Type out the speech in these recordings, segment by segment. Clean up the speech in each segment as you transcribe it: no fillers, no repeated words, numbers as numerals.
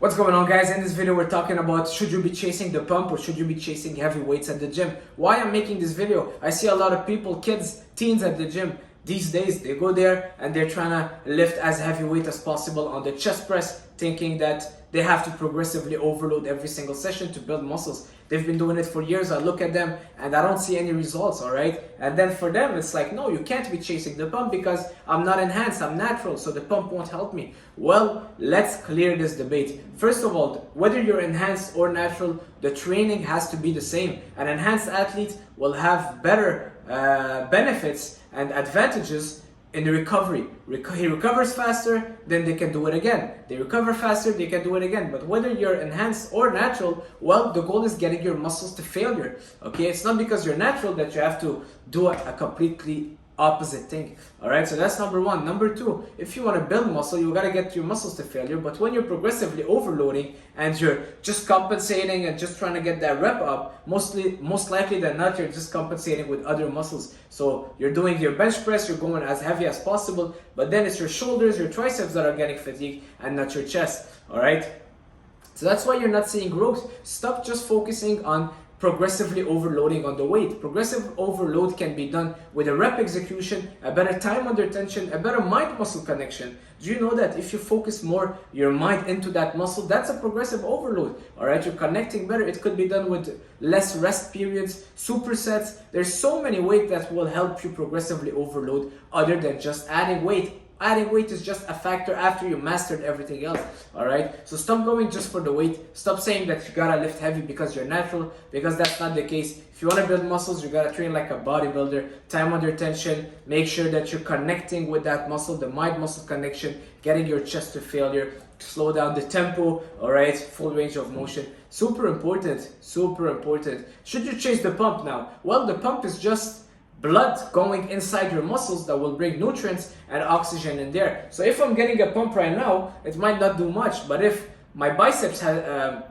What's going on, guys? In this video we're talking about should you be chasing the pump or should you be chasing heavy weights at the gym. Why I'm making this video, I see a lot of people, kids, teens at the gym these days. They go there and they're trying to lift as heavy weight as possible on the chest press, thinking that they have to progressively overload every single session to build muscles. They've been doing it for years. I look at them and I don't see any results, all right? And then for them, it's like, no, you can't be chasing the pump because I'm not enhanced, I'm natural, so the pump won't help me. Well, let's clear this debate. First of all, whether you're enhanced or natural, the training has to be the same. An enhanced athlete will have better benefits and advantages in the recovery. He recovers faster, then they can do it again. They recover faster, they can do it again. But whether you're enhanced or natural, well, the goal is getting your muscles to failure. Okay, it's not because you're natural that you have to do a completely opposite thing. All right, so that's number one. Number two, if you want to build muscle, you got to get your muscles to failure. But when you're progressively overloading and you're just compensating and just trying to get that rep up, most likely than not, you're just compensating with other muscles. So you're doing your bench press, you're going as heavy as possible, but then it's your shoulders, your triceps that are getting fatigued and not your chest. All right, so that's why you're not seeing growth. Stop just focusing on progressively overloading on the weight. Progressive overload can be done with a rep execution, a better time under tension, a better mind-muscle connection. Do you know that if you focus more your mind into that muscle, that's a progressive overload, all right? You're connecting better. It could be done with less rest periods, supersets. There's so many ways that will help you progressively overload other than just adding weight. Adding weight is just a factor after you mastered everything else, all right? So stop going just for the weight. Stop saying that you gotta lift heavy because you're natural, because that's not the case. If you wanna build muscles, you gotta train like a bodybuilder, time under tension, make sure that you're connecting with that muscle, the mind-muscle connection, getting your chest to failure, slow down the tempo, all right? Full range of motion. Super important, super important. Should you chase the pump now? Well, the pump is just blood going inside your muscles that will bring nutrients and oxygen in there. So if I'm getting a pump right now, it might not do much, but if my biceps has,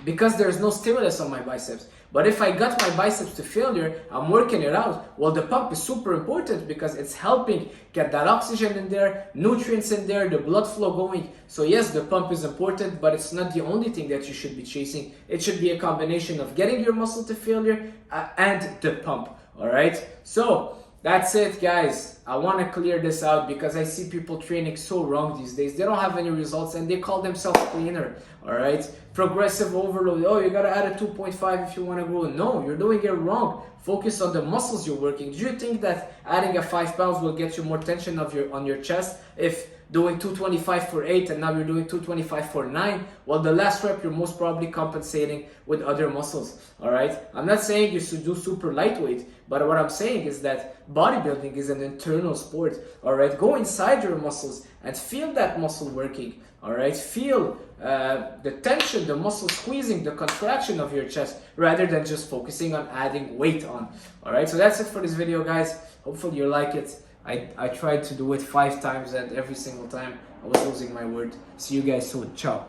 because there's no stimulus on my biceps, but if I got my biceps to failure, I'm working it out, well, the pump is super important because it's helping get that oxygen in there, nutrients in there, the blood flow going. So yes, the pump is important, but it's not the only thing that you should be chasing. It should be a combination of getting your muscle to failure and the pump. All right, so that's it, guys. I want to clear this out because I see people training so wrong these days. They don't have any results and they call themselves cleaner. All right, progressive overload. Oh, you gotta add a 2.5 if you want to grow. No, you're doing it wrong. Focus on the muscles you're working. Do you think that adding a 5 pounds will get you more tension on your chest if doing 225 for 8 and now you're doing 225 for 9? Well, the last rep you're most probably compensating with other muscles. All right, I'm not saying you should do super lightweight, but what I'm saying is that bodybuilding is an internal sport. All right, go inside your muscles and feel that muscle working. All right, feel the tension, the muscle squeezing, the contraction of your chest, rather than just focusing on adding weight on. All right, so that's it for this video, guys. Hopefully you like it. I tried to do it 5 times and every single time I was losing my word. See you guys soon. Ciao.